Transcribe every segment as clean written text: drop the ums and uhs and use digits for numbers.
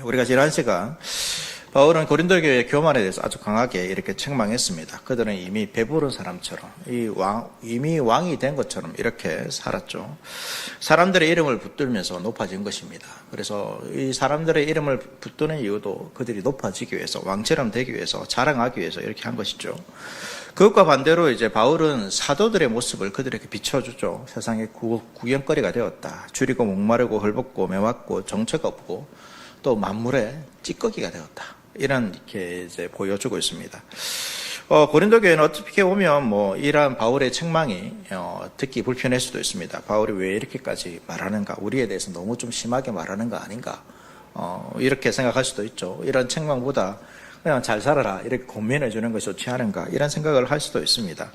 우리가 지난 시간 바울은 고린도 교회의 교만에 대해서 아주 강하게 이렇게 책망했습니다. 그들은 이미 배부른 사람처럼 이미 왕이 된 것처럼 이렇게 살았죠. 사람들의 이름을 붙들면서 높아진 것입니다. 그래서 이 사람들의 이름을 붙드는 이유도 그들이 높아지기 위해서, 왕처럼 되기 위해서, 자랑하기 위해서 이렇게 한 것이죠. 그것과 반대로 이제 바울은 사도들의 모습을 그들에게 비춰주죠. 세상의 구경거리가 되었다. 줄이고 목마르고 헐벗고 매맞고 정처가 없고 또 만물의 찌꺼기가 되었다. 이런 이렇게 이제 보여주고 있습니다. 고린도 교회는 어떻게 보면 이러한 바울의 책망이 듣기 불편할 수도 있습니다. 바울이 왜 이렇게까지 말하는가? 우리에 대해서 너무 좀 심하게 말하는 거 아닌가? 이렇게 생각할 수도 있죠. 이런 책망보다 그냥 잘 살아라 이렇게 고민해 주는 것이 좋지 않은가 이런 생각을 할 수도 있습니다.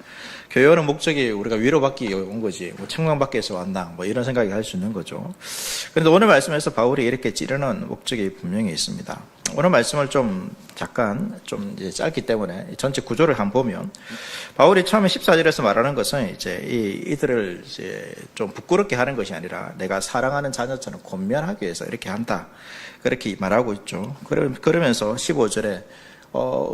교회 오는 목적이 우리가 위로받기 온 거지 책망받기 위해서 왔나 이런 생각이 할 수 있는 거죠. 그런데 오늘 말씀에서 바울이 이렇게 찌르는 목적이 분명히 있습니다. 오늘 말씀을 좀 잠깐 좀 이제 짧기 때문에 전체 구조를 한번 보면 바울이 처음에 14절에서 말하는 것은 이제 이들을 이제 좀 부끄럽게 하는 것이 아니라 내가 사랑하는 자녀처럼 권면하기 위해서 이렇게 한다. 그렇게 말하고 있죠. 그러면서 15절에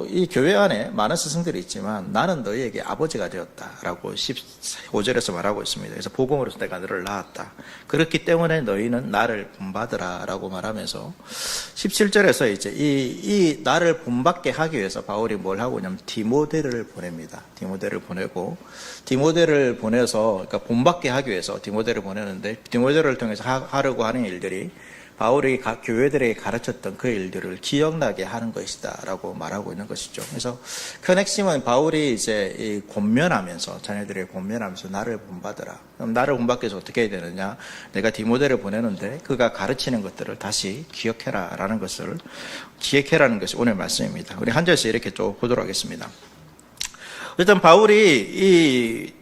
이 교회 안에 많은 스승들이 있지만 나는 너희에게 아버지가 되었다라고 15절에서 말하고 있습니다. 그래서 복음으로서 내가 너를 낳았다. 그렇기 때문에 너희는 나를 본받으라라고 말하면서 17절에서 이제 이 나를 본받게 하기 위해서 바울이 뭘 하고 있냐면 디모데를 보냅니다. 디모데를 보내고 디모데를 보내서 그러니까 본받게 하기 위해서 디모데를 보내는데 디모데를 통해서 하려고 하는 일들이 바울이 교회들에게 가르쳤던 그 일들을 기억나게 하는 것이다 라고 말하고 있는 것이죠. 그래서 큰 핵심은 바울이 이제 권면하면서 자녀들에게 권면하면서 나를 본받으라. 그럼 나를 본받기 위해서 어떻게 해야 되느냐? 내가 디모데를 보내는데 그가 가르치는 것들을 다시 기억해라 라는 것을 기억해라는 것이 오늘 말씀입니다. 우리 한 절씩 이렇게 좀 보도록 하겠습니다. 일단 바울이 이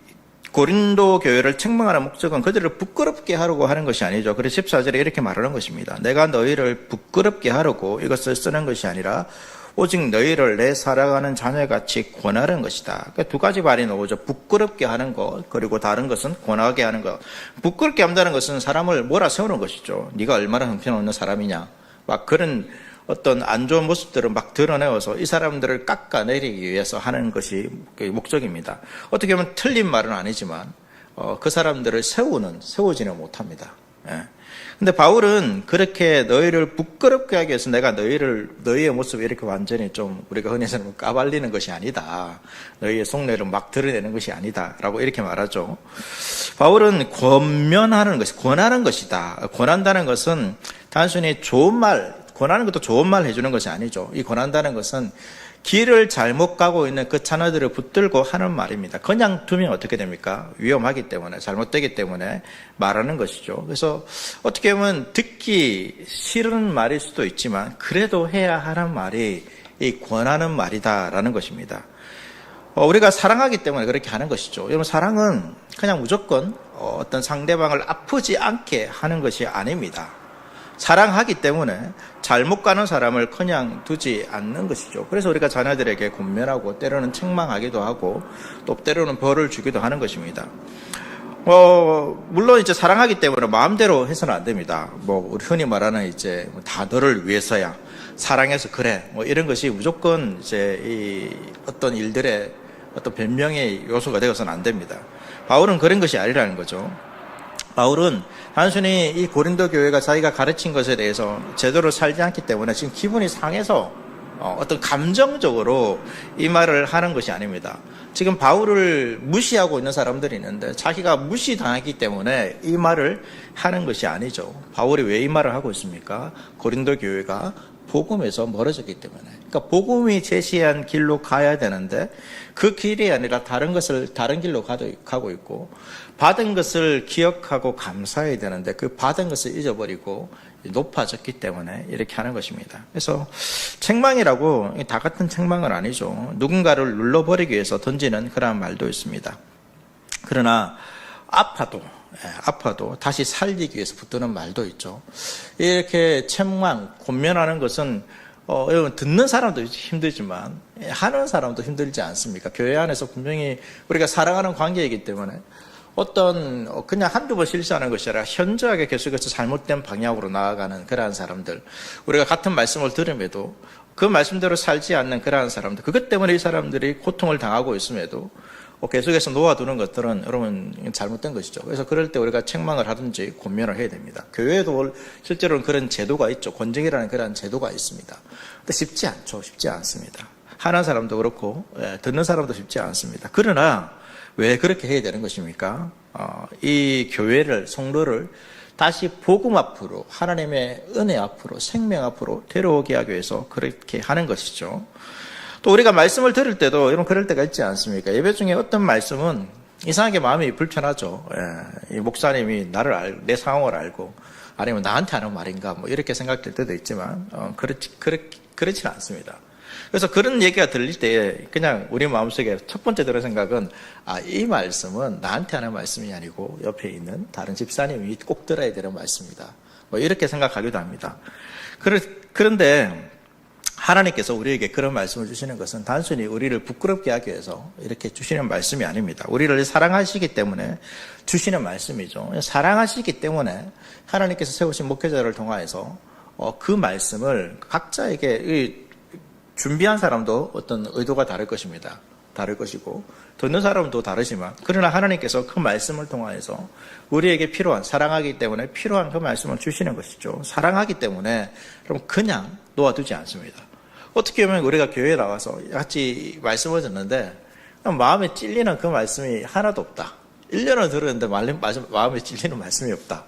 고린도 교회를 책망하는 목적은 그들을 부끄럽게 하려고 하는 것이 아니죠. 그래서 14절에 이렇게 말하는 것입니다. 내가 너희를 부끄럽게 하려고 이것을 쓰는 것이 아니라 오직 너희를 내 사랑하는 자녀같이 권하는 것이다. 그러니까 두 가지 말이 나오죠. 부끄럽게 하는 것, 그리고 다른 것은 권하게 하는 것. 부끄럽게 한다는 것은 사람을 몰아세우는 것이죠. 네가 얼마나 형편없는 사람이냐. 막 그런 어떤 안 좋은 모습들을 막 드러내어서 이 사람들을 깎아내리기 위해서 하는 것이 목적입니다. 어떻게 보면 틀린 말은 아니지만 그 사람들을 세우지는 못합니다. 근데 바울은 그렇게 너희를 부끄럽게 하기 위해서 내가 너희의 모습을 이렇게 완전히 좀 우리가 흔히 말하는 까발리는 것이 아니다. 너희의 속내를 막 드러내는 것이 아니다. 라고 이렇게 말하죠. 바울은 권면하는 것이 권하는 것이다. 권한다는 것은 단순히 좋은 말, 권하는 것도 좋은 말 해주는 것이 아니죠. 이 권한다는 것은 길을 잘못 가고 있는 그 자녀들을 붙들고 하는 말입니다. 그냥 두면 어떻게 됩니까? 위험하기 때문에, 잘못되기 때문에 말하는 것이죠. 그래서 어떻게 보면 듣기 싫은 말일 수도 있지만 그래도 해야 하는 말이 이 권하는 말이다라는 것입니다. 우리가 사랑하기 때문에 그렇게 하는 것이죠. 여러분, 사랑은 그냥 무조건 어떤 상대방을 아프지 않게 하는 것이 아닙니다. 사랑하기 때문에 잘못 가는 사람을 그냥 두지 않는 것이죠. 그래서 우리가 자녀들에게 권면하고 때로는 책망하기도 하고 또 때로는 벌을 주기도 하는 것입니다. 물론 이제 사랑하기 때문에 마음대로 해서는 안 됩니다. 우리 흔히 말하는 이제 다 너를 위해서야 사랑해서 그래 이런 것이 무조건 이제 이 어떤 일들의 어떤 변명의 요소가 되어서는 안 됩니다. 바울은 그런 것이 아니라는 거죠. 바울은 단순히 이 고린도 교회가 자기가 가르친 것에 대해서 제대로 살지 않기 때문에 지금 기분이 상해서 어떤 감정적으로 이 말을 하는 것이 아닙니다. 지금 바울을 무시하고 있는 사람들이 있는데 자기가 무시당했기 때문에 이 말을 하는 것이 아니죠. 바울이 왜 이 말을 하고 있습니까? 고린도 교회가 복음에서 멀어졌기 때문에. 그러니까 복음이 제시한 길로 가야 되는데 그 길이 아니라 다른 길로 가고 있고 받은 것을 기억하고 감사해야 되는데 그 받은 것을 잊어버리고 높아졌기 때문에 이렇게 하는 것입니다. 그래서 책망이라고 다 같은 책망은 아니죠. 누군가를 눌러버리기 위해서 던지는 그런 말도 있습니다. 그러나 아파도 다시 살리기 위해서 붙드는 말도 있죠. 이렇게 책망, 권면하는 것은 여러분 듣는 사람도 힘들지만 하는 사람도 힘들지 않습니까? 교회 안에서 분명히 우리가 사랑하는 관계이기 때문에 그냥 한두 번 실수하는 것이 아니라 현저하게 계속해서 잘못된 방향으로 나아가는 그러한 사람들, 우리가 같은 말씀을 들음에도 그 말씀대로 살지 않는 그러한 사람들, 그것 때문에 이 사람들이 고통을 당하고 있음에도 계속해서 놓아두는 것들은 여러분 잘못된 것이죠. 그래서 그럴 때 우리가 책망을 하든지 권면을 해야 됩니다. 교회에도 실제로는 그런 제도가 있죠. 권정이라는 그런 제도가 있습니다. 근데 쉽지 않죠. 쉽지 않습니다. 하는 사람도 그렇고 듣는 사람도 쉽지 않습니다. 그러나 왜 그렇게 해야 되는 것입니까? 이 교회를, 성도를 다시 복음 앞으로, 하나님의 은혜 앞으로, 생명 앞으로 데려오게 하기 위해서 그렇게 하는 것이죠. 또 우리가 말씀을 들을 때도 여러분 그럴 때가 있지 않습니까? 예배 중에 어떤 말씀은 이상하게 마음이 불편하죠. 이 목사님이 내 상황을 알고 아니면 나한테 하는 말인가 뭐 이렇게 생각될 때도 있지만 그렇지는 않습니다. 그래서 그런 얘기가 들릴 때 그냥 우리 마음속에 첫 번째 들은 생각은 이 말씀은 나한테 하는 말씀이 아니고 옆에 있는 다른 집사님이 꼭 들어야 되는 말씀이다. 뭐 이렇게 생각하기도 합니다. 그런데 하나님께서 우리에게 그런 말씀을 주시는 것은 단순히 우리를 부끄럽게 하기 위해서 이렇게 주시는 말씀이 아닙니다. 우리를 사랑하시기 때문에 주시는 말씀이죠. 사랑하시기 때문에 하나님께서 세우신 목회자를 통하여서 그 말씀을 각자에게 준비한 사람도 어떤 의도가 다를 것입니다. 다를 것이고 듣는 사람도 다르지만 그러나 하나님께서 그 말씀을 통하여서 우리에게 필요한, 사랑하기 때문에 필요한 그 말씀을 주시는 것이죠. 사랑하기 때문에 그럼 그냥 놓아두지 않습니다. 어떻게 보면 우리가 교회에 나와서 같이 말씀을 듣는데 마음에 찔리는 그 말씀이 하나도 없다. 1년을 들었는데 마음에 찔리는 말씀이 없다.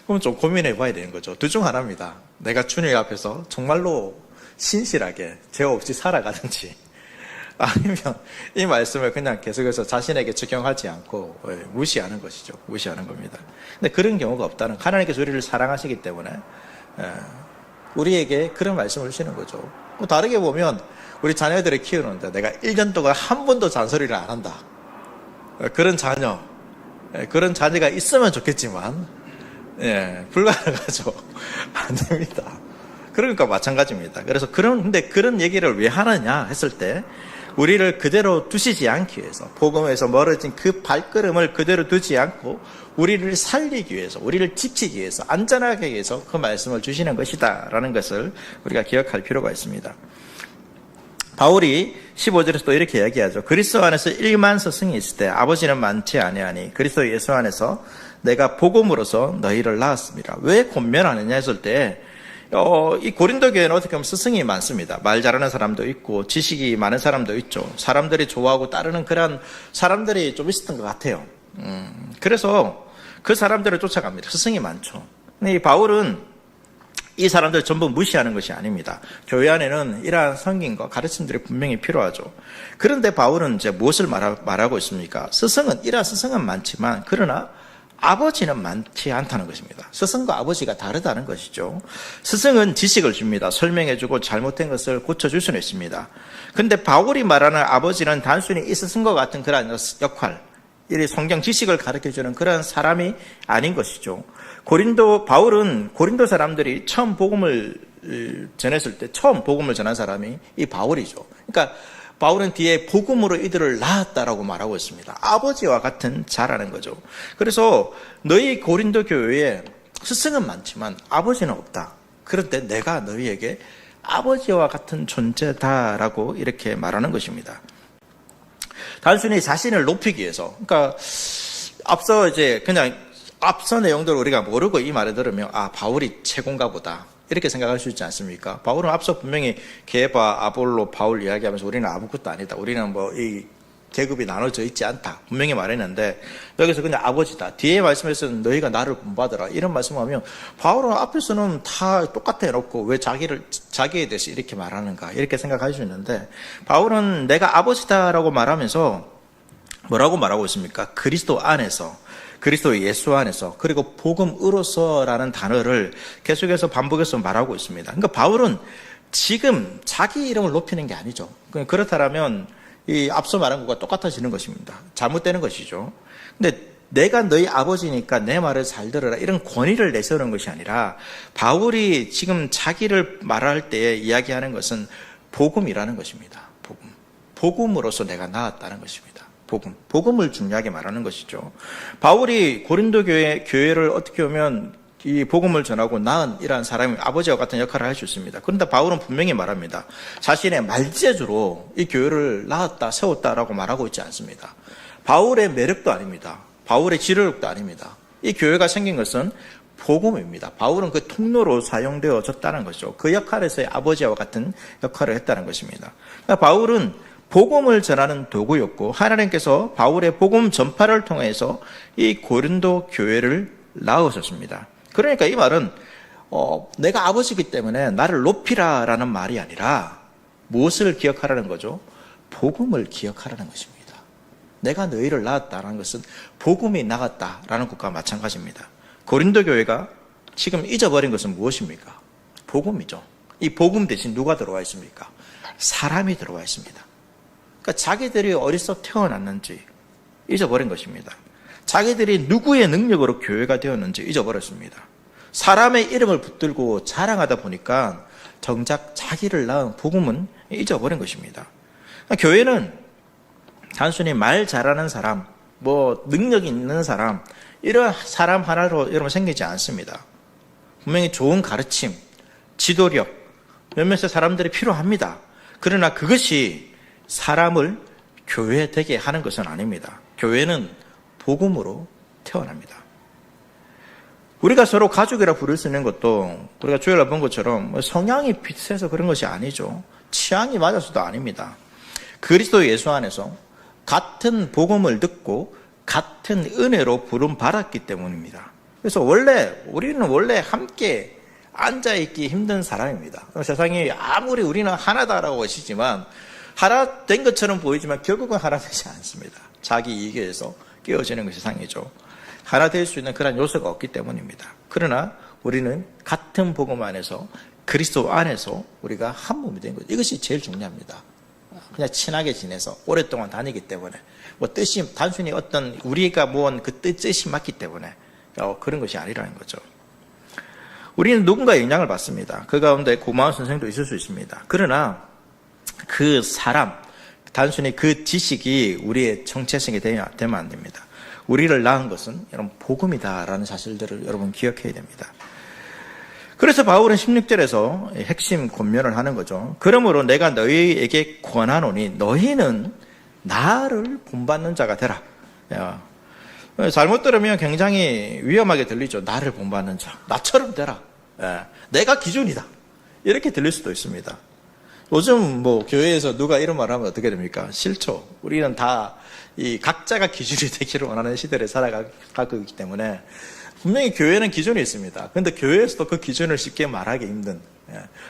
그럼 좀 고민해 봐야 되는 거죠. 둘 중 하나입니다. 내가 주님 앞에서 정말로 신실하게 죄 없이 살아가든지 아니면 이 말씀을 그냥 계속해서 자신에게 적용하지 않고 무시하는 것이죠. 무시하는 겁니다. 근데 그런 경우가 없다는, 하나님께서 우리를 사랑하시기 때문에 우리에게 그런 말씀을 주시는 거죠. 다르게 보면 우리 자녀들을 키우는데 내가 1년 동안 한 번도 잔소리를 안 한다. 그런 자녀가 있으면 좋겠지만 불가능하죠. 안 됩니다. 그러니까 마찬가지입니다. 그래서 근데 그런 얘기를 왜 하느냐 했을 때 우리를 그대로 두시지 않기 위해서, 복음에서 멀어진 그 발걸음을 그대로 두지 않고 우리를 살리기 위해서, 우리를 지키기 위해서, 안전하게 하기 위해서 그 말씀을 주시는 것이다 라는 것을 우리가 기억할 필요가 있습니다. 바울이 15절에서 또 이렇게 이야기하죠. 그리스도 안에서 1만 스승이 있을 때 아버지는 많지 아니하니 그리스도 예수 안에서 내가 복음으로서 너희를 낳았습니다. 왜 권면하느냐 했을 때 이 고린도 교회는 어떻게 보면 스승이 많습니다. 말 잘하는 사람도 있고 지식이 많은 사람도 있죠. 사람들이 좋아하고 따르는 그런 사람들이 좀 있었던 것 같아요. 그래서 그 사람들을 쫓아갑니다. 스승이 많죠. 근데 이 바울은 이 사람들 전부 무시하는 것이 아닙니다. 교회 안에는 이러한 성경과 가르침들이 분명히 필요하죠. 그런데 바울은 이제 무엇을 말하고 있습니까? 이러한 스승은 많지만 그러나 아버지는 많지 않다는 것입니다. 스승과 아버지가 다르다는 것이죠. 스승은 지식을 줍니다. 설명해주고 잘못된 것을 고쳐줄 수는 있습니다. 그런데 바울이 말하는 아버지는 단순히 이 스승과 같은 그런 역할, 이 성경 지식을 가르쳐주는 그런 사람이 아닌 것이죠. 바울은 고린도 사람들이 처음 복음을 전했을 때 처음 복음을 전한 사람이 이 바울이죠. 그러니까 바울은 뒤에 복음으로 이들을 낳았다라고 말하고 있습니다. 아버지와 같은 자라는 거죠. 그래서 너희 고린도 교회에 스승은 많지만 아버지는 없다. 그런데 내가 너희에게 아버지와 같은 존재다라고 이렇게 말하는 것입니다. 단순히 자신을 높이기 위해서, 그러니까 앞서 내용들을 우리가 모르고 이 말을 들으면 바울이 최고인가 보다 이렇게 생각할 수 있지 않습니까? 바울은 앞서 분명히 게바, 아볼로, 바울 이야기하면서 우리는 아무것도 아니다. 우리는 이 계급이 나눠져 있지 않다. 분명히 말했는데 여기서 그냥 아버지다. 뒤에 말씀에서는 너희가 나를 본받으라. 이런 말씀하면 바울은 앞에서는 다 똑같아 놓고 왜 자기에 대해서 이렇게 말하는가 이렇게 생각할 수 있는데 바울은 내가 아버지다라고 말하면서 뭐라고 말하고 있습니까? 그리스도 안에서, 그리스도 예수 안에서, 그리고 복음으로서라는 단어를 계속해서 반복해서 말하고 있습니다. 그러니까 바울은 지금 자기 이름을 높이는 게 아니죠. 그렇다면 이 앞서 말한 것과 똑같아지는 것입니다. 잘못되는 것이죠. 근데 내가 너희 아버지니까 내 말을 잘 들어라 이런 권위를 내세우는 것이 아니라 바울이 지금 자기를 말할 때 이야기하는 것은 복음이라는 것입니다. 복음으로서 내가 나았다는 것입니다. 복음을 중요하게 말하는 것이죠. 바울이 고린도 교회를 어떻게 보면 이 복음을 전하고 낳은 이러한 사람이 아버지와 같은 역할을 할 수 있습니다. 그런데 바울은 분명히 말합니다. 자신의 말재주로 이 교회를 낳았다, 세웠다라고 말하고 있지 않습니다. 바울의 매력도 아닙니다. 바울의 지도력도 아닙니다. 이 교회가 생긴 것은 복음입니다. 바울은 그 통로로 사용되어졌다는 것이죠. 그 역할에서의 아버지와 같은 역할을 했다는 것입니다. 그러니까 바울은 복음을 전하는 도구였고 하나님께서 바울의 복음 전파를 통해서 이 고린도 교회를 낳으셨습니다. 그러니까 이 말은 내가 아버지이기 때문에 나를 높이라라는 말이 아니라 무엇을 기억하라는 거죠? 복음을 기억하라는 것입니다. 내가 너희를 낳았다라는 것은 복음이 나갔다라는 것과 마찬가지입니다. 고린도 교회가 지금 잊어버린 것은 무엇입니까? 복음이죠. 이 복음 대신 누가 들어와 있습니까? 사람이 들어와 있습니다. 그러니까 자기들이 어디서 태어났는지 잊어버린 것입니다. 자기들이 누구의 능력으로 교회가 되었는지 잊어버렸습니다. 사람의 이름을 붙들고 자랑하다 보니까 정작 자기를 낳은 복음은 잊어버린 것입니다. 그러니까 교회는 단순히 말 잘하는 사람, 능력이 있는 사람, 이런 사람 하나로 여러분 생기지 않습니다. 분명히 좋은 가르침, 지도력, 몇몇의 사람들이 필요합니다. 그러나 그것이 사람을 교회되게 하는 것은 아닙니다. 교회는 복음으로 태어납니다. 우리가 서로 가족이라 부를 수 있는 것도 우리가 주일날 본 것처럼 성향이 비슷해서 그런 것이 아니죠. 취향이 맞아서도 아닙니다. 그리스도 예수 안에서 같은 복음을 듣고 같은 은혜로 부름받았기 때문입니다. 그래서 우리는 원래 함께 앉아있기 힘든 사람입니다. 세상이 아무리 우리는 하나다라고 하시지만 하나 된 것처럼 보이지만 결국은 하나 되지 않습니다. 자기 이익에 의해서 깨어지는 것이 세상이죠. 하나 될 수 있는 그런 요소가 없기 때문입니다. 그러나 우리는 같은 복음 안에서 그리스도 안에서 우리가 한 몸이 된 거죠. 이것이 제일 중요합니다. 그냥 친하게 지내서 오랫동안 다니기 때문에 뜻이 단순히 어떤 우리가 모은 그 뜻이 맞기 때문에 그런 것이 아니라는 거죠. 우리는 누군가의 영향을 받습니다. 그 가운데 고마운 선생도 있을 수 있습니다. 그러나 그 사람, 단순히 그 지식이 우리의 정체성이 되면 안 됩니다. 우리를 낳은 것은 여러분 복음이다라는 사실들을 여러분 기억해야 됩니다. 그래서 바울은 16절에서 핵심 권면을 하는 거죠. 그러므로 내가 너희에게 권하노니 너희는 나를 본받는 자가 되라. 잘못 들으면 굉장히 위험하게 들리죠. 나를 본받는 자. 나처럼 되라. 내가 기준이다. 이렇게 들릴 수도 있습니다. 요즘 교회에서 누가 이런 말 하면 어떻게 됩니까? 싫죠. 우리는 다 이 각자가 기준이 되기를 원하는 시대를 살아가고 있기 때문에 분명히 교회는 기준이 있습니다. 그런데 교회에서도 그 기준을 쉽게 말하기 힘든,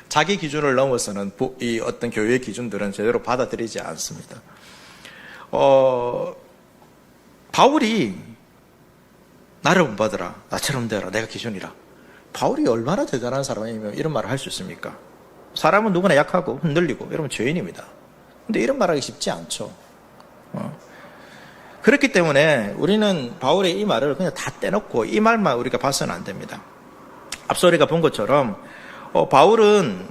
자기 기준을 넘어서는 이 어떤 교회의 기준들은 제대로 받아들이지 않습니다. 바울이 나를 본받으라, 나처럼 되라, 내가 기준이라. 바울이 얼마나 대단한 사람이면 이런 말을 할 수 있습니까? 사람은 누구나 약하고 흔들리고 여러분 죄인입니다. 근데 이런 말하기 쉽지 않죠. 그렇기 때문에 우리는 바울의 이 말을 그냥 다 떼놓고 이 말만 우리가 봐서는 안 됩니다. 앞서 우리가 본 것처럼 바울은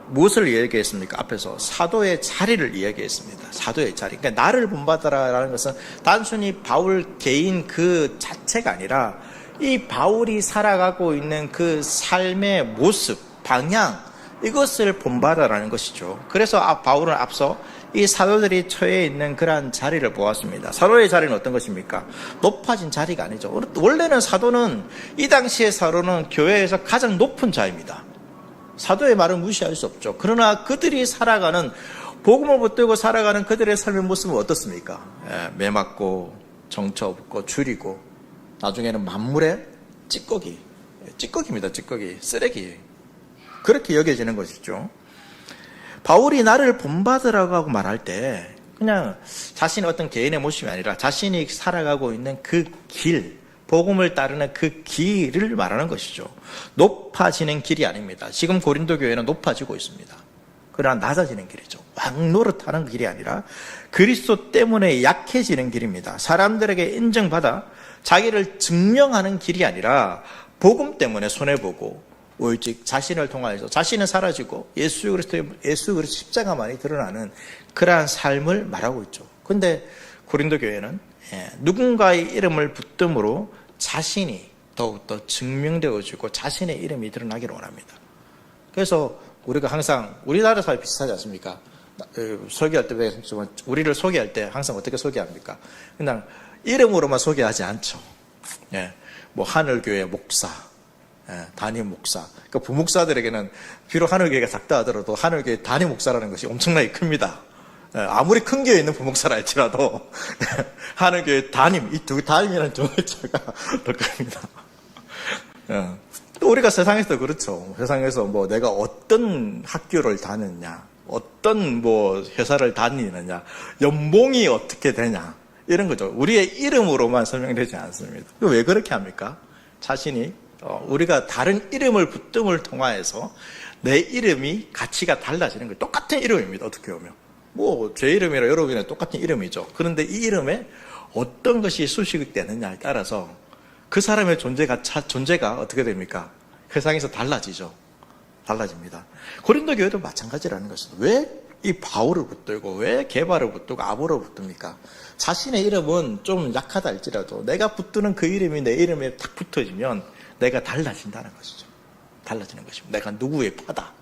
무엇을 이야기했습니까? 앞에서 사도의 자리를 이야기했습니다. 사도의 자리. 그러니까 나를 본받아라라는 것은 단순히 바울 개인 그 자체가 아니라 이 바울이 살아가고 있는 그 삶의 모습, 방향, 이것을 본받아라는 것이죠. 그래서 바울은 앞서 이 사도들이 처해 있는 그러한 자리를 보았습니다. 사도의 자리는 어떤 것입니까? 높아진 자리가 아니죠. 원래는 사도는, 이 당시의 사도는 교회에서 가장 높은 자입니다. 사도의 말을 무시할 수 없죠. 그러나 그들이 살아가는, 복음을 붙들고 살아가는 그들의 삶의 모습은 어떻습니까? 매맞고 정처 없고 줄이고 나중에는 만물의 찌꺼기입니다. 찌꺼기, 쓰레기. 그렇게 여겨지는 것이죠. 바울이 나를 본받으라고 하고 말할 때 그냥 자신의 어떤 개인의 모습이 아니라 자신이 살아가고 있는 그 길, 복음을 따르는 그 길을 말하는 것이죠. 높아지는 길이 아닙니다. 지금 고린도 교회는 높아지고 있습니다. 그러나 낮아지는 길이죠. 왕노릇하는 길이 아니라 그리스도 때문에 약해지는 길입니다. 사람들에게 인정받아 자기를 증명하는 길이 아니라 복음 때문에 손해보고 오직 자신을 통하여서 자신은 사라지고 예수 그리스도 십자가만이 드러나는 그러한 삶을 말하고 있죠. 그런데 고린도 교회는 누군가의 이름을 붙듦으로 자신이 더욱더 증명되어지고 자신의 이름이 드러나기를 원합니다. 그래서 우리가 항상 우리나라 사회 비슷하지 않습니까? 소개할 때 우리를 소개할 때 항상 어떻게 소개합니까? 그냥 이름으로만 소개하지 않죠. 뭐 하늘교회 목사, 담임 목사. 그러니까 부목사들에게는 비록 하늘교회가 작다 하더라도 하늘교회 담임 목사라는 것이 엄청나게 큽니다. 아무리 큰 교회에 있는 부목사라 할지라도 하늘교회 담임, 이 두 담임이라는 두 글자가 더 큽니다. 또 우리가 세상에서 그렇죠. 세상에서 뭐 내가 어떤 학교를 다녔냐, 어떤 뭐 회사를 다니느냐, 연봉이 어떻게 되냐, 이런 거죠. 우리의 이름으로만 설명되지 않습니다. 왜 그렇게 합니까? 자신이 우리가 다른 이름을 붙듦을 통하여서 내 이름이 가치가 달라지는 거예요. 똑같은 이름입니다. 어떻게 보면 뭐 제 이름이랑 여러분이랑 똑같은 이름이죠. 그런데 이 이름에 어떤 것이 수식되느냐에 따라서 그 사람의 존재가 어떻게 됩니까? 세상에서 달라지죠. 달라집니다. 고린도 교회도 마찬가지라는 것입니다. 왜 이 바울을 붙들고 왜 게바를 붙들고 아볼을 붙듭니까? 자신의 이름은 좀 약하다 할지라도 내가 붙드는 그 이름이 내 이름에 딱 붙어지면 내가 달라진다는 것이죠. 달라지는 것입니다. 내가 누구의 파다.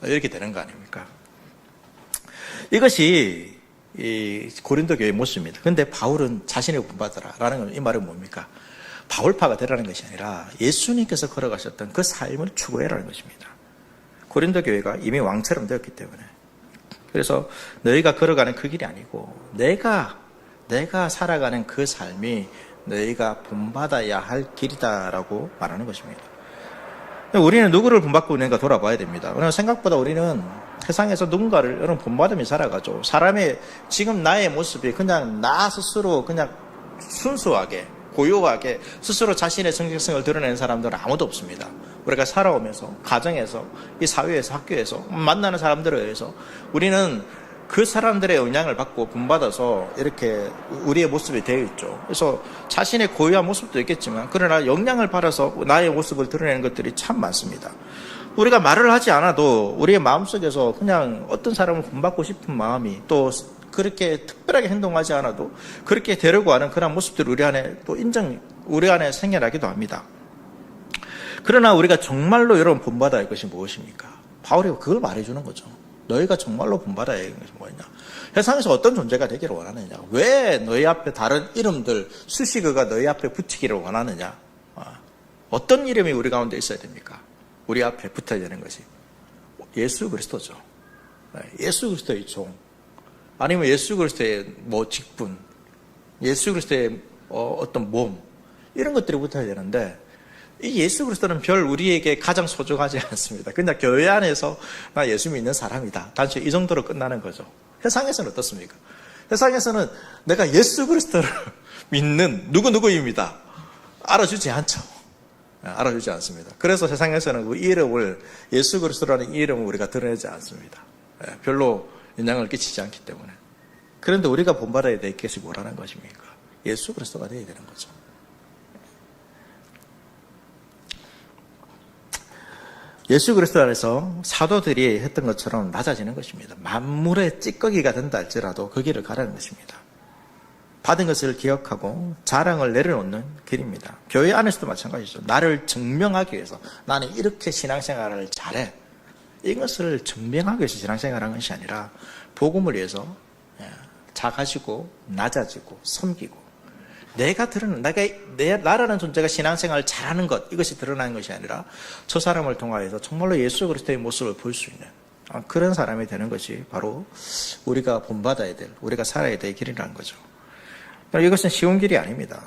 이렇게 되는 거 아닙니까? 이것이 이 고린도 교회의 모습입니다. 그런데 바울은 자신을 본받아라라는 이 말은 뭡니까? 바울파가 되라는 것이 아니라 예수님께서 걸어가셨던 그 삶을 추구해라는 것입니다. 고린도 교회가 이미 왕처럼 되었기 때문에. 그래서 너희가 걸어가는 그 길이 아니고 내가 살아가는 그 삶이 너희가 본받아야 할 길이다라고 말하는 것입니다. 우리는 누구를 본받고 있는가 돌아봐야 됩니다. 왜냐하면 생각보다 우리는 세상에서 누군가를 여러분 본받으며 살아가죠. 사람의 지금 나의 모습이 그냥 나 스스로 그냥 순수하게 고요하게 스스로 자신의 정체성을 드러내는 사람들은 아무도 없습니다. 우리가 살아오면서 가정에서 이 사회에서 학교에서 만나는 사람들에 의해서 우리는 그 사람들의 영향을 받고 본받아서 이렇게 우리의 모습이 되어 있죠. 그래서 자신의 고유한 모습도 있겠지만 그러나 영향을 받아서 나의 모습을 드러내는 것들이 참 많습니다. 우리가 말을 하지 않아도 우리의 마음속에서 그냥 어떤 사람을 본받고 싶은 마음이 또 그렇게 특별하게 행동하지 않아도 그렇게 되려고 하는 그런 모습들이 우리 안에 또 우리 안에 생겨나기도 합니다. 그러나 우리가 정말로 여러분 본받아야 할 것이 무엇입니까? 바울이 그걸 말해주는 거죠. 너희가 정말로 본받아야 할 것이 뭐냐? 세상에서 어떤 존재가 되기를 원하느냐? 왜 너희 앞에 다른 이름들, 수식어가 너희 앞에 붙이기를 원하느냐? 어떤 이름이 우리 가운데 있어야 됩니까? 우리 앞에 붙어야 되는 것이 예수 그리스도죠. 예수 그리스도의 종, 아니면 예수 그리스도의 뭐 직분, 예수 그리스도의 어떤 몸, 이런 것들이 붙어야 되는데 이 예수 그리스도는 별 우리에게 가장 소중하지 않습니다. 그냥 교회 안에서 나 예수 믿는 사람이다. 단지 이 정도로 끝나는 거죠. 세상에서는 어떻습니까? 세상에서는 내가 예수 그리스도를 믿는 누구누구입니다. 알아주지 않죠. 알아주지 않습니다. 그래서 세상에서는 그 이름을 예수 그리스도라는 이름을 우리가 드러내지 않습니다. 별로 영향을 끼치지 않기 때문에. 그런데 우리가 본받아야 될 것이 뭐라는 것입니까? 예수 그리스도가 되어야 되는 거죠. 예수 그리스도 안에서 사도들이 했던 것처럼 낮아지는 것입니다. 만물의 찌꺼기가 된다 할지라도 그 길을 가라는 것입니다. 받은 것을 기억하고 자랑을 내려놓는 길입니다. 교회 안에서도 마찬가지죠. 나를 증명하기 위해서 나는 이렇게 신앙생활을 잘해. 이것을 증명하기 위해서 신앙생활하는 것이 아니라 복음을 위해서 작아지고 낮아지고 섬기고 나라는 존재가 신앙생활을 잘하는 것, 이것이 드러나는 것이 아니라 저 사람을 통하여서 정말로 예수 그리스도의 모습을 볼 수 있는 그런 사람이 되는 것이 바로 우리가 본받아야 될, 우리가 살아야 될 길이라는 거죠. 이것은 쉬운 길이 아닙니다.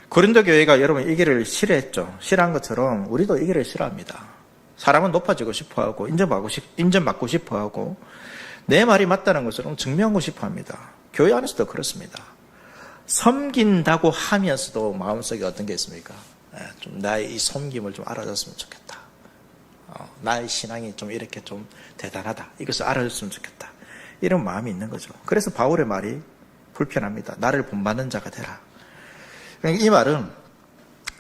고린도 교회가 여러분 이 길을 싫어했죠. 싫어한 것처럼 우리도 이 길을 싫어합니다. 사람은 높아지고 싶어하고 인정받고 싶어하고 내 말이 맞다는 것으로 증명하고 싶어합니다. 교회 안에서도 그렇습니다. 섬긴다고 하면서도 마음속에 어떤 게 있습니까? 좀 나의 이 섬김을 좀 알아줬으면 좋겠다. 나의 신앙이 좀 이렇게 좀 대단하다. 이것을 알아줬으면 좋겠다. 이런 마음이 있는 거죠. 그래서 바울의 말이 불편합니다. 나를 본받는 자가 되라. 이 말은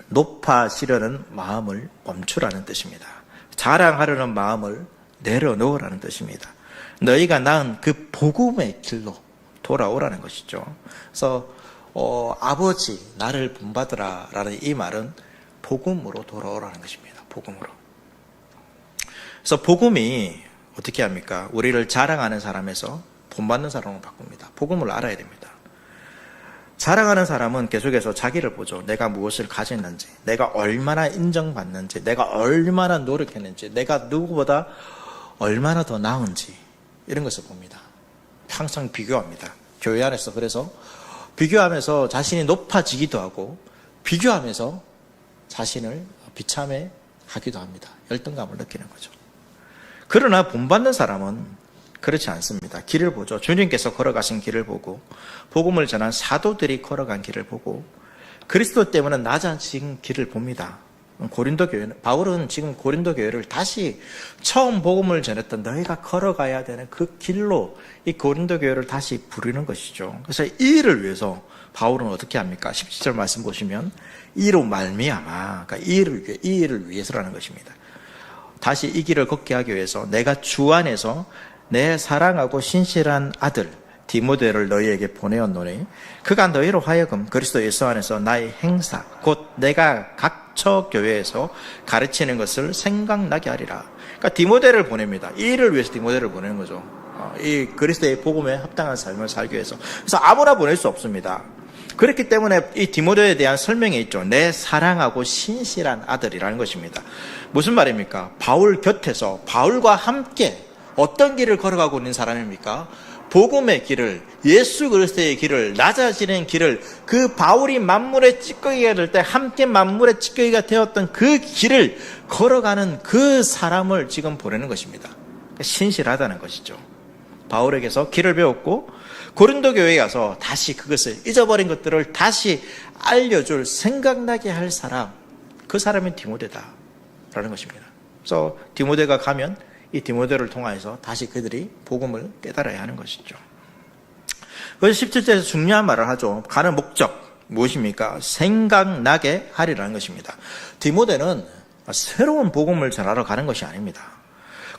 높아지려는 마음을 멈추라는 뜻입니다. 자랑하려는 마음을 내려놓으라는 뜻입니다. 너희가 낳은 그 복음의 길로 돌아오라는 것이죠. 그래서 아버지 나를 본받으라 라는 이 말은 복음으로 돌아오라는 것입니다. 복음으로. 그래서 복음이 어떻게 합니까? 우리를 자랑하는 사람에서 본받는 사람으로 바꿉니다. 복음을 알아야 됩니다. 자랑하는 사람은 계속해서 자기를 보죠. 내가 무엇을 가졌는지, 내가 얼마나 인정받는지, 내가 얼마나 노력했는지, 내가 누구보다 얼마나 더 나은지 이런 것을 봅니다. 항상 비교합니다. 교회 안에서. 그래서 비교하면서 자신이 높아지기도 하고 비교하면서 자신을 비참해 하기도 합니다. 열등감을 느끼는 거죠. 그러나 본받는 사람은 그렇지 않습니다. 길을 보죠. 주님께서 걸어가신 길을 보고 복음을 전한 사도들이 걸어간 길을 보고 그리스도 때문에 낮아진 길을 봅니다. 고린도 교회, 바울은 지금 고린도 교회를 다시 처음 복음을 전했던 너희가 걸어가야 되는 그 길로 이 고린도 교회를 다시 부르는 것이죠. 그래서 이 일을 위해서 바울은 어떻게 합니까? 17절 말씀 보시면 이로 말미암아, 그러니까 이 일을 위해서라는 것입니다. 다시 이 길을 걷게 하기 위해서 내가 주 안에서 내 사랑하고 신실한 아들 디모데를 너희에게 보내었노니 그가 너희로 하여금 그리스도 예수 안에서 나의 행사 곧 내가 각처 교회에서 가르치는 것을 생각나게 하리라. 그러니까 디모데를 보냅니다. 이 일을 위해서 디모데를 보내는 거죠. 이 그리스도의 복음에 합당한 삶을 살기 위해서. 그래서 아무나 보낼 수 없습니다. 그렇기 때문에 이 디모데에 대한 설명이 있죠. 내 사랑하고 신실한 아들이라는 것입니다. 무슨 말입니까? 바울 곁에서 바울과 함께 어떤 길을 걸어가고 있는 사람입니까? 복음의 길을, 예수 그리스도의 길을, 낮아지는 길을, 그 바울이 만물의 찌꺼기가 될 때 함께 만물의 찌꺼기가 되었던 그 길을 걸어가는 그 사람을 지금 보내는 것입니다. 신실하다는 것이죠. 바울에게서 길을 배웠고 고린도 교회에 가서 다시 그것을 잊어버린 것들을 다시 알려줄, 생각나게 할 사람, 그 사람이 디모데다라는 것입니다. 그래서 디모데가 가면 이 디모데를 통하여서 다시 그들이 복음을 깨달아야 하는 것이죠. 그래서 17절에서 중요한 말을 하죠. 가는 목적 무엇입니까? 생각나게 하리라는 것입니다. 디모데는 새로운 복음을 전하러 가는 것이 아닙니다.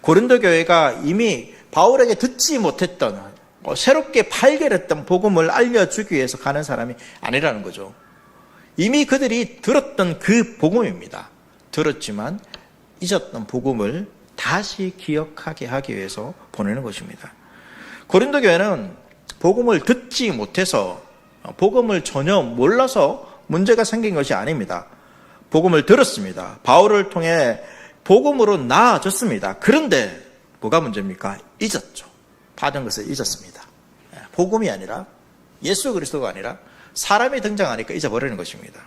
고린도 교회가 이미 바울에게 듣지 못했던 새롭게 발견했던 복음을 알려주기 위해서 가는 사람이 아니라는 거죠. 이미 그들이 들었던 그 복음입니다. 들었지만 잊었던 복음을 다시 기억하게 하기 위해서 보내는 것입니다. 고린도 교회는 복음을 듣지 못해서 복음을 전혀 몰라서 문제가 생긴 것이 아닙니다. 복음을 들었습니다. 바울을 통해 복음으로 나아졌습니다. 그런데 뭐가 문제입니까? 잊었죠. 받은 것을 잊었습니다. 복음이 아니라 예수 그리스도가 아니라 사람이 등장하니까 잊어버리는 것입니다.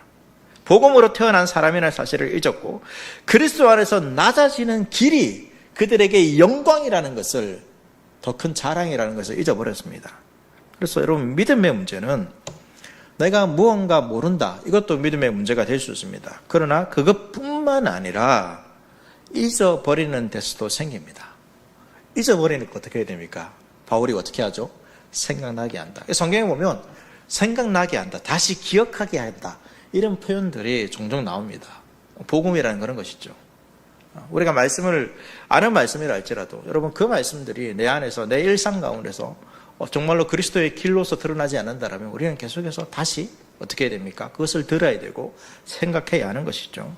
복음으로 태어난 사람이라는 사실을 잊었고 그리스도 안에서 낮아지는 길이 그들에게 영광이라는 것을, 더 큰 자랑이라는 것을 잊어버렸습니다. 그래서 여러분, 믿음의 문제는 내가 무언가 모른다, 이것도 믿음의 문제가 될 수 있습니다. 그러나 그것뿐만 아니라 잊어버리는 데서도 생깁니다. 잊어버리니까 어떻게 해야 됩니까? 바울이 어떻게 하죠? 생각나게 한다. 성경에 보면 생각나게 한다, 다시 기억하게 한다, 이런 표현들이 종종 나옵니다. 복음이라는 그런 것이죠. 우리가 말씀을 아는 말씀이라 할지라도 여러분, 그 말씀들이 내 안에서, 내 일상 가운데서 정말로 그리스도의 길로서 드러나지 않는다면 우리는 계속해서 다시 어떻게 해야 됩니까? 그것을 들어야 되고 생각해야 하는 것이죠.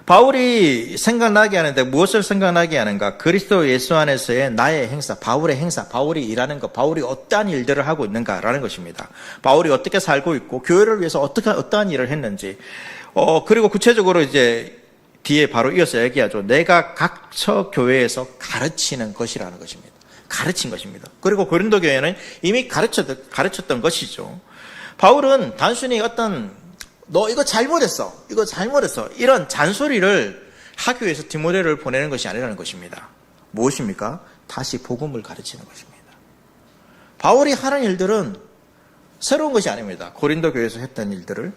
바울이 생각나게 하는데 무엇을 생각나게 하는가? 그리스도 예수 안에서의 나의 행사, 바울의 행사, 바울이 일하는 것, 바울이 어떠한 일들을 하고 있는가라는 것입니다. 바울이 어떻게 살고 있고 교회를 위해서 어떠한 일을 했는지, 그리고 구체적으로 이제 뒤에 바로 이어서 얘기하죠. 내가 각처 교회에서 가르치는 것이라는 것입니다. 가르친 것입니다. 그리고 고린도 교회는 이미 가르쳤던 것이죠. 바울은 단순히 너 이거 잘못했어, 이런 잔소리를 하기 위해서 디모데를 보내는 것이 아니라는 것입니다. 무엇입니까? 다시 복음을 가르치는 것입니다. 바울이 하는 일들은 새로운 것이 아닙니다. 고린도 교회에서 했던 일들을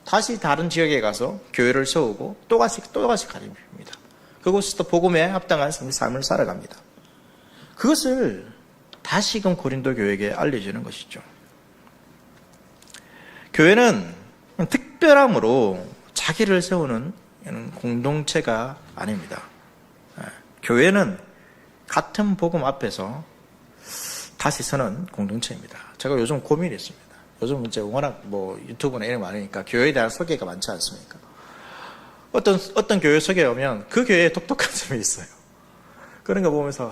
다시 다른 지역에 가서 교회를 세우고 또다시 가르칩니다. 그곳에서 복음에 합당한 삶을 살아갑니다. 그것을 다시금 고린도 교회에게 알려주는 것이죠. 교회는 특별함으로 자기를 세우는 공동체가 아닙니다. 교회는 같은 복음 앞에서 다시 서는 공동체입니다. 제가 요즘 고민이 있습니다. 요즘 이제 워낙 유튜브나 이런 거 많으니까 교회에 대한 소개가 많지 않습니까? 어떤 교회 소개에 오면 그 교회에 독특한 점이 있어요. 그런 거 보면서,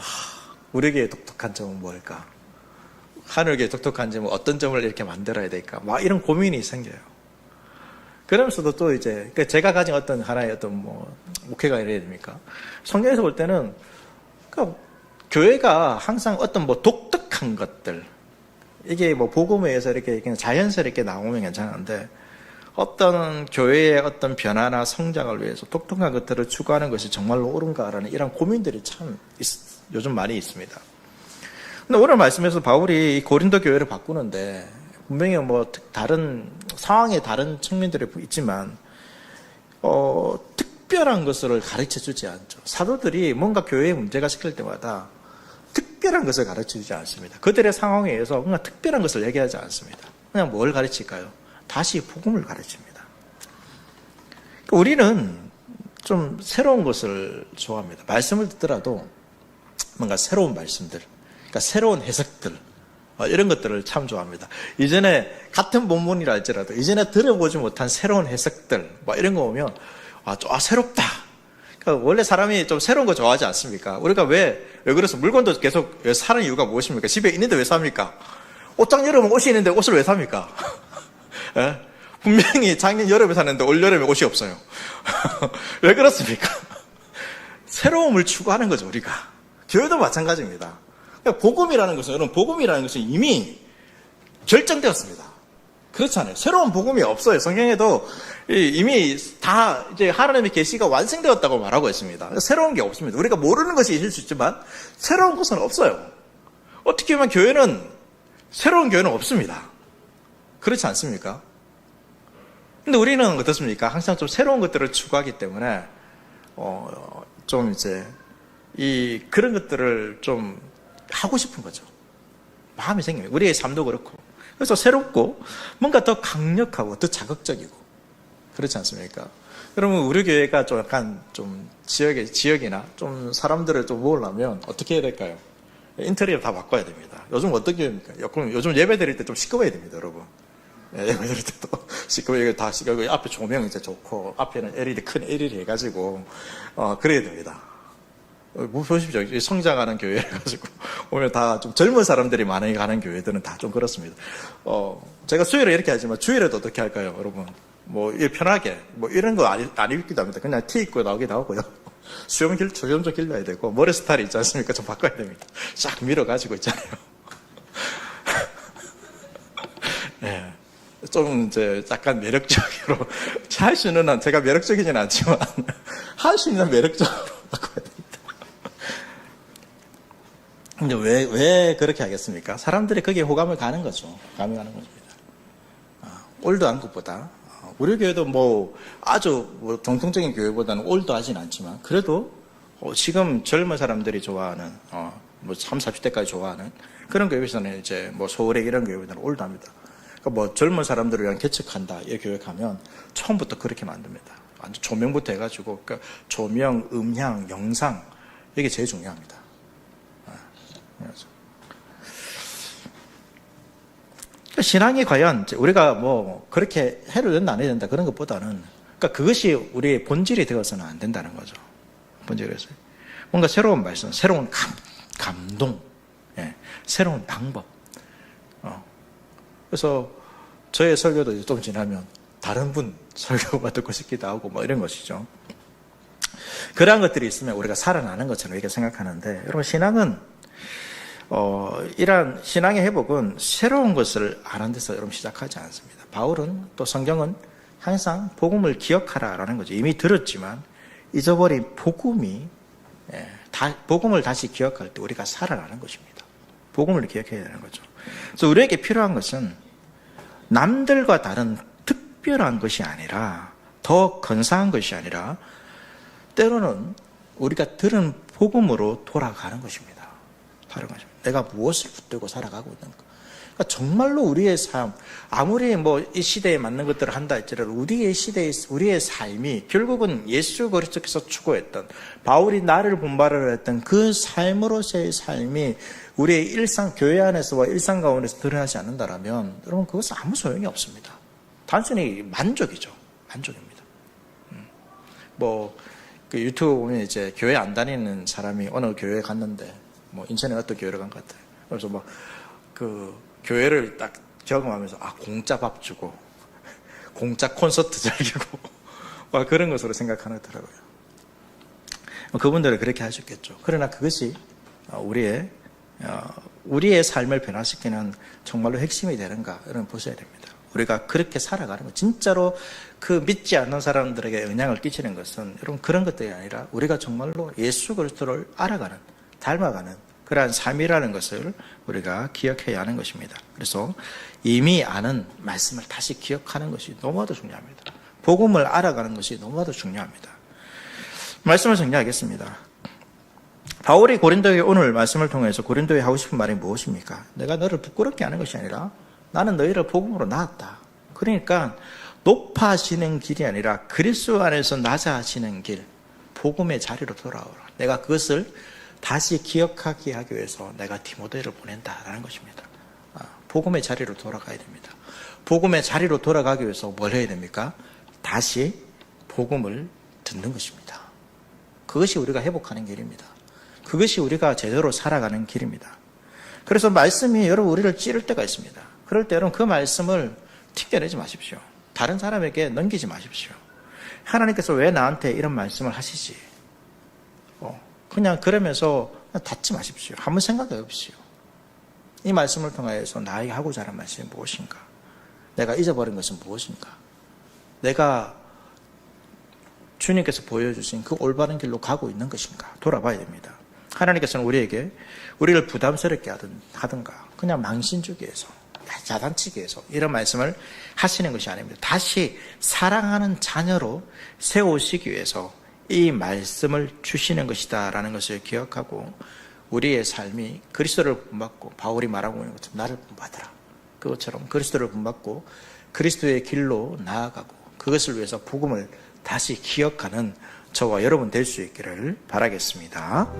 우리 교회의 독특한 점은 뭘까? 하늘교회의 독특한 점은 어떤 점을 이렇게 만들어야 될까? 막 이런 고민이 생겨요. 그러면서도 또 이제, 제가 가진 어떤 하나의 목회가 이래야 됩니까? 성경에서 볼 때는, 교회가 항상 어떤 독특한 것들, 이게 복음에 의해서 이렇게 그냥 자연스럽게 나오면 괜찮은데, 어떤 교회의 어떤 변화나 성장을 위해서 독특한 것들을 추구하는 것이 정말로 옳은가라는 이런 고민들이 참 요즘 많이 있습니다. 근데 오늘 말씀에서 바울이 고린도 교회를 바꾸는데 분명히 다른 상황에 다른 측면들이 있지만 특별한 것을 가르쳐 주지 않죠. 사도들이 뭔가 교회에 문제가 생길 때마다 특별한 것을 가르쳐 주지 않습니다. 그들의 상황에 의해서 뭔가 특별한 것을 얘기하지 않습니다. 그냥 뭘 가르칠까요? 다시 복음을 가르칩니다. 우리는 좀 새로운 것을 좋아합니다. 말씀을 듣더라도 뭔가 새로운 말씀들, 그러니까 새로운 해석들, 이런 것들을 참 좋아합니다. 이전에 같은 본문이라 할지라도 이전에 들어보지 못한 새로운 해석들, 이런 거 보면 새롭다. 그러니까 원래 사람이 좀 새로운 거 좋아하지 않습니까? 우리가 왜 그래서 물건도 계속 왜 사는 이유가 무엇입니까? 집에 있는데 왜 삽니까? 옷장 열어보면 옷이 있는데 옷을 왜 삽니까? 예? 분명히 작년 여름에 샀는데 올 여름에 옷이 없어요. 왜 그렇습니까? 새로움을 추구하는 거죠, 우리가. 교회도 마찬가지입니다. 그러니까 복음이라는 것은 이미 결정되었습니다. 그렇잖아요. 새로운 복음이 없어요. 성경에도 이미 다 이제 하나님의 계시가 완성되었다고 말하고 있습니다. 새로운 게 없습니다. 우리가 모르는 것이 있을 수 있지만 새로운 것은 없어요. 어떻게 보면 새로운 교회는 없습니다. 그렇지 않습니까? 근데 우리는 어떻습니까? 항상 좀 새로운 것들을 추구하기 때문에, 좀 이제, 그런 것들을 좀 하고 싶은 거죠. 마음이 생깁니다. 우리의 삶도 그렇고. 그래서 새롭고, 뭔가 더 강력하고, 더 자극적이고. 그렇지 않습니까? 그러면 우리 교회가 좀 약간 좀 지역이나 좀 사람들을 좀 모으려면 어떻게 해야 될까요? 인테리어 다 바꿔야 됩니다. 요즘 어떻게 합니까? 요즘 예배 드릴 때 좀 시끄러워야 됩니다, 여러분. 예배 드릴 때도 시끄러워, 다 시끄러워. 앞에 조명 이제 좋고, 앞에는 LED, 큰 LED 해가지고, 그래야 됩니다. 보십시오. 성장하는 교회 해가지고, 오면 다 좀 젊은 사람들이 많이 가는 교회들은 다 좀 그렇습니다. 제가 수요일에 이렇게 하지만 주일에도 어떻게 할까요, 여러분? 편하게, 이런 거 안 입기도 합니다. 그냥 티 입고 나오기도 하고요. 수염 좀 길러야 되고, 머리 스타일이 있지 않습니까? 좀 바꿔야 됩니다. 쫙 밀어가지고 있잖아요. 네. 좀 이제 약간 매력적으로 할 수 있는 한 제가 매력적이진 않지만 할 수 있는 매력적으로 바꿔야 됩니다. 근데 왜 그렇게 하겠습니까? 사람들이 거기에 호감을 가는 거죠. 호감을 가는 겁니다. 올드한 것보다 우리 교회도 아주 정통적인 교회보다는 올드하진 않지만 그래도 지금 젊은 사람들이 좋아하는 30, 40대까지 좋아하는 그런 교회에서는 이제 서울에 이런 교회보다는 올드합니다. 그러니까 젊은 사람들을 위한 개척한다 이 교회 가면 처음부터 그렇게 만듭니다. 완전 조명부터 해가지고 그러니까 조명, 음향, 영상 이게 제일 중요합니다. 신앙이 과연 우리가 그렇게 해를 된다 안 해야 된다 그런 것보다는 그러니까 그것이 우리의 본질이 되어서는 안 된다는 거죠. 본질에서 뭔가 새로운 말씀, 새로운 감동, 새로운 방법. 그래서 저의 설교도 좀 지나면 다른 분 설교가 듣고 싶기도 하고 이런 것이죠. 그러한 것들이 있으면 우리가 살아나는 것처럼 이렇게 생각하는데 여러분 신앙은 이러한 신앙의 회복은 새로운 것을 아는 데서 여러분 시작하지 않습니다. 바울은 또 성경은 항상 복음을 기억하라라는 거죠. 이미 들었지만 잊어버린 복음을 다시 기억할 때 우리가 살아나는 것입니다. 복음을 기억해야 되는 거죠. 그래서 우리에게 필요한 것은 남들과 다른 특별한 것이 아니라 더 근사한 것이 아니라 때로는 우리가 들은 복음으로 돌아가는 것입니다. 내가 무엇을 붙들고 살아가고 있는가. 그러니까 정말로 우리의 삶, 아무리 뭐 이 시대에 맞는 것들을 한다 할지라도 우리의 시대의 우리의 삶이 결국은 예수 그리스도께서 추구했던, 바울이 나를 본받으려 했던 그 삶으로서의 삶이 우리의 일상, 교회 안에서와 일상 가운데서 드러나지 않는다라면 여러분 그것은 아무 소용이 없습니다. 단순히 만족이죠. 만족입니다. 그 유튜브 보면 이제 교회 안 다니는 사람이 어느 교회에 갔는데, 뭐 인천에 어떤 교회를 간 것 같아요. 그래서 뭐 그 교회를 딱 경험하면서 공짜 밥 주고 공짜 콘서트 즐기고 막 그런 것으로 생각하더라고요. 그분들은 그렇게 하셨겠죠. 그러나 그것이 우리의 삶을 변화시키는 정말로 핵심이 되는가, 이런 보셔야 됩니다. 우리가 그렇게 살아가는 것, 진짜로 그 믿지 않는 사람들에게 영향을 끼치는 것은 여러분 그런 것들이 아니라 우리가 정말로 예수 그리스도를 알아가는, 닮아가는 그러한 삶이라는 것을 우리가 기억해야 하는 것입니다. 그래서 이미 아는 말씀을 다시 기억하는 것이 너무나도 중요합니다. 복음을 알아가는 것이 너무나도 중요합니다. 말씀을 정리하겠습니다. 바울이 고린도에 오늘 말씀을 통해서 고린도에 하고 싶은 말이 무엇입니까? 내가 너를 부끄럽게 하는 것이 아니라 나는 너희를 복음으로 낳았다. 그러니까 높아지는 길이 아니라 그리스도 안에서 낮아지는 길, 복음의 자리로 돌아오라. 내가 그것을 다시 기억하게 하기 위해서 내가 디모데를 보낸다라는 것입니다. 복음의 자리로 돌아가야 됩니다. 복음의 자리로 돌아가기 위해서 뭘 해야 됩니까? 다시 복음을 듣는 것입니다. 그것이 우리가 회복하는 길입니다. 그것이 우리가 제대로 살아가는 길입니다. 그래서 말씀이 여러분 우리를 찌를 때가 있습니다. 그럴 때 여러분 그 말씀을 튕겨내지 마십시오. 다른 사람에게 넘기지 마십시오. 하나님께서 왜 나한테 이런 말씀을 하시지? 그냥 그러면서 닫지 마십시오. 한번 생각해 보십시오. 이 말씀을 통해서 나에게 하고자 하는 말씀이 무엇인가? 내가 잊어버린 것은 무엇인가? 내가 주님께서 보여주신 그 올바른 길로 가고 있는 것인가? 돌아봐야 됩니다. 하나님께서는 우리를 부담스럽게 하든가 그냥 망신 주기 위해서, 자단치기 위해서 이런 말씀을 하시는 것이 아닙니다. 다시 사랑하는 자녀로 세우시기 위해서 이 말씀을 주시는 것이다 라는 것을 기억하고 우리의 삶이 그리스도를 본받고, 바울이 말하고 있는 것처럼 나를 본받으라, 그것처럼 그리스도를 본받고 그리스도의 길로 나아가고 그것을 위해서 복음을 다시 기억하는 저와 여러분 될 수 있기를 바라겠습니다.